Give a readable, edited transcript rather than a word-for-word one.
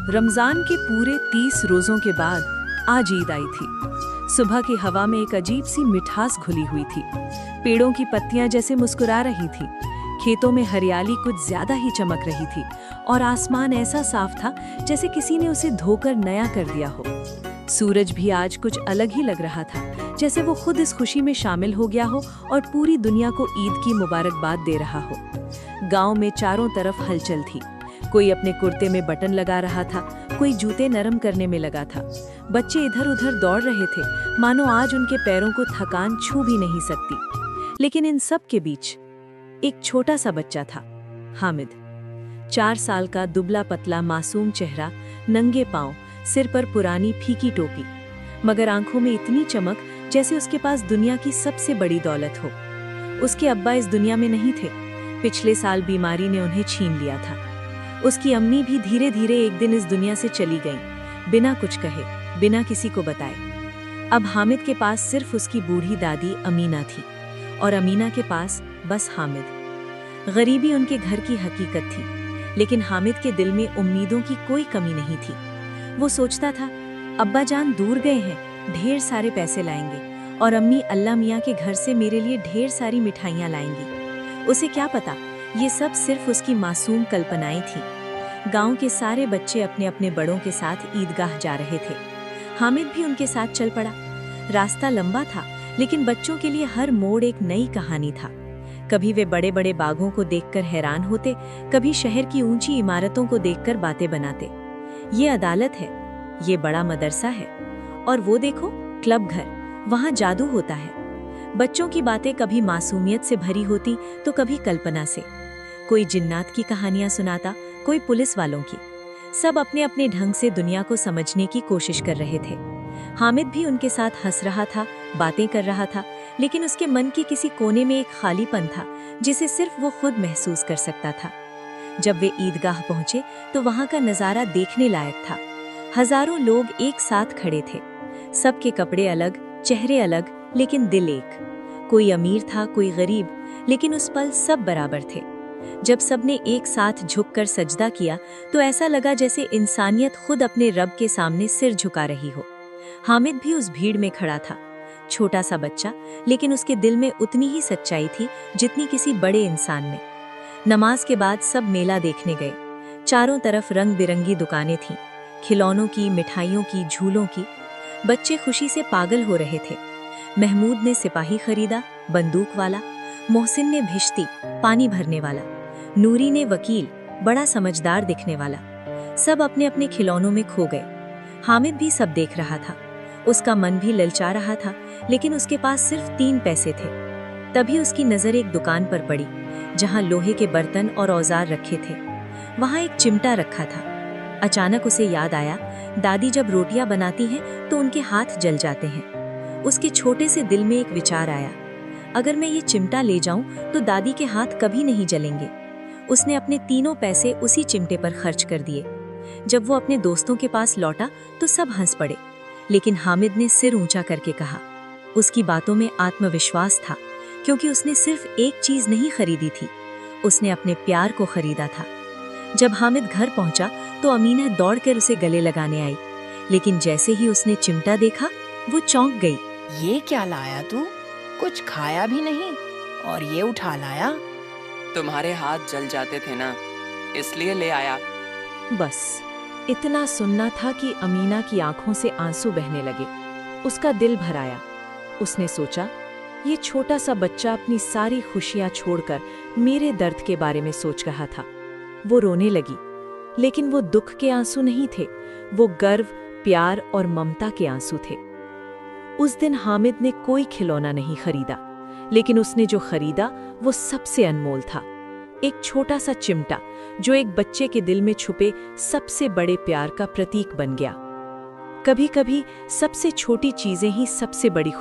रमजान के पूरे 30 रोजों के बाद आज ईद आई थी। सुबह की हवा में एक अजीब सी मिठास घुली हुई थी। पेड़ों की पत्तियां जैसे मुस्कुरा रही थी, खेतों में हरियाली कुछ ज्यादा ही चमक रही थी और आसमान ऐसा साफ था जैसे किसी ने उसे धोकर नया कर दिया हो। सूरज भी आज कुछ अलग ही लग रहा था, जैसे वो खुद इस खुशी में शामिल हो गया हो और पूरी दुनिया को ईद की मुबारकबाद दे रहा हो। गांव में चारों तरफ हलचल थी। कोई अपने कुर्ते में बटन लगा रहा था, कोई जूते नरम करने में लगा था। बच्चे इधर उधर दौड़ रहे थे, मानो आज उनके पैरों को थकान छू भी नहीं सकती। लेकिन इन सब के बीच एक छोटा सा बच्चा था, हामिद। 4 साल का दुबला पतला मासूम चेहरा, नंगे पांव, सिर पर पुरानी फीकी टोपी, मगर आंखों में इतनी चमक जैसे उसके पास दुनिया की सबसे बड़ी दौलत हो। उसके अब्बा इस दुनिया में नहीं थे। पिछले साल बीमारी ने उन्हें छीन लिया था। उसकी अम्मी भी धीरे धीरे एक दिन इस दुनिया से चली गईं, बिना कुछ कहे, बिना किसी को बताए। अब हामिद के पास सिर्फ उसकी बूढ़ी दादी अमीना थी और अमीना के पास बस हामिद। गरीबी उनके घर की हकीकत थी, लेकिन हामिद के दिल में उम्मीदों की कोई कमी नहीं थी। वो सोचता था, अब्बा जान दूर गए हैं, ढेर सारे पैसे लाएंगे और अम्मी अल्लाह मियाँ के घर से मेरे लिए ढेर सारी मिठाइयाँ लाएंगी। उसे क्या पता, ये सब सिर्फ उसकी मासूम कल्पनाएं थी। गांव के सारे बच्चे अपने अपने बड़ों के साथ ईदगाह जा रहे थे। हामिद भी उनके साथ चल पड़ा। रास्ता लंबा था, लेकिन बच्चों के लिए हर मोड़ एक नई कहानी था। कभी वे बड़े बड़े बागों को देखकर हैरान होते, कभी शहर की ऊंची इमारतों को देखकर बातें बनाते। ये अदालत है, ये बड़ा मदरसा है, और वो देखो क्लब घर, वहाँ जादू होता है। बच्चों की बातें कभी मासूमियत से भरी होती तो कभी कल्पना से। कोई जिन्नात की कहानियां सुनाता, कोई पुलिस वालों की। सब अपने अपने ढंग से दुनिया को समझने की कोशिश कर रहे थे। हामिद भी उनके साथ हंस रहा था, बातें कर रहा था, लेकिन उसके मन के किसी कोने में एक खालीपन था जिसे सिर्फ वो खुद महसूस कर सकता था। जब वे ईदगाह पहुंचे तो वहां का नजारा देखने लायक था। हजारों लोग एक साथ खड़े थे, सबके कपड़े अलग, चेहरे अलग, लेकिन दिल एक। कोई अमीर था, कोई गरीब, लेकिन उस पल सब बराबर थे। जब सबने एक साथ झुककर सजदा किया तो ऐसा लगा जैसे इंसानियत खुद अपने रब के सामने सिर झुका रही हो। हामिद भी उस भीड़ में खड़ा था, छोटा सा बच्चा, लेकिन उसके दिल में उतनी ही सच्चाई थी जितनी किसी बड़े इंसान में। नमाज के बाद सब मेला देखने गए। चारों तरफ रंग बिरंगी दुकानें थीं, खिलौनों की, मिठाइयों की, झूलों की। बच्चे खुशी से पागल हो रहे थे। महमूद ने सिपाही खरीदा, बंदूक वाला। मोहसिन ने भिश्ती, पानी भरने वाला। नूरी ने वकील, बड़ा समझदार दिखने वाला। सब अपने अपने खिलौनों में खो गए। हामिद भी सब देख रहा था। उसका मन भी ललचा रहा था, लेकिन उसके पास सिर्फ 3 पैसे थे। तभी उसकी नजर एक दुकान पर पड़ी, जहां लोहे के बर्तन और औजार रखे थे। वहां एक चिमटा रखा था। अचानक उसे याद आया, दादी जब रोटियां बनाती हैं तो उनके हाथ जल जाते हैं। उसके छोटे से दिल में एक विचार आया, अगर मैं ये चिमटा ले जाऊं तो दादी के हाथ कभी नहीं जलेंगे। उसने अपने 3 पैसे उसी चिमटे पर खर्च कर दिए। जब वो अपने दोस्तों के पास लौटा तो सब हंस पड़े, लेकिन हामिद ने सिर ऊंचा करके कहा। उसकी बातों में आत्मविश्वास था, क्योंकि उसने सिर्फ एक चीज नहीं खरीदी थी, उसने अपने प्यार को खरीदा था। जब हामिद घर पहुंचा तो अमीना दौड़कर उसे गले लगाने आई, लेकिन जैसे ही उसने चिमटा देखा वो चौंक गई। ये क्या लाया तू? कुछ खाया भी नहीं और ये उठा लाया? तुम्हारे हाथ जल जाते थे ना, इसलिए ले आया। बस इतना सुनना था कि अमीना की आंखों से आंसू बहने लगे। उसका दिल भर आया। उसने सोचा, ये छोटा सा बच्चा अपनी सारी खुशियां छोड़कर मेरे दर्द के बारे में सोच रहा था। वो रोने लगी, लेकिन वो दुख के आंसू नहीं थे, वो गर्व, प्यार और ममता के आंसू थे। उस दिन हामिद ने कोई खिलौना नहीं खरीदा, लेकिन उसने जो खरीदा वो सबसे अनमोल था। एक छोटा सा चिमटा, जो एक बच्चे के दिल में छुपे सबसे बड़े प्यार का प्रतीक बन गया। कभी-कभी सबसे छोटी चीजें ही सबसे बड़ी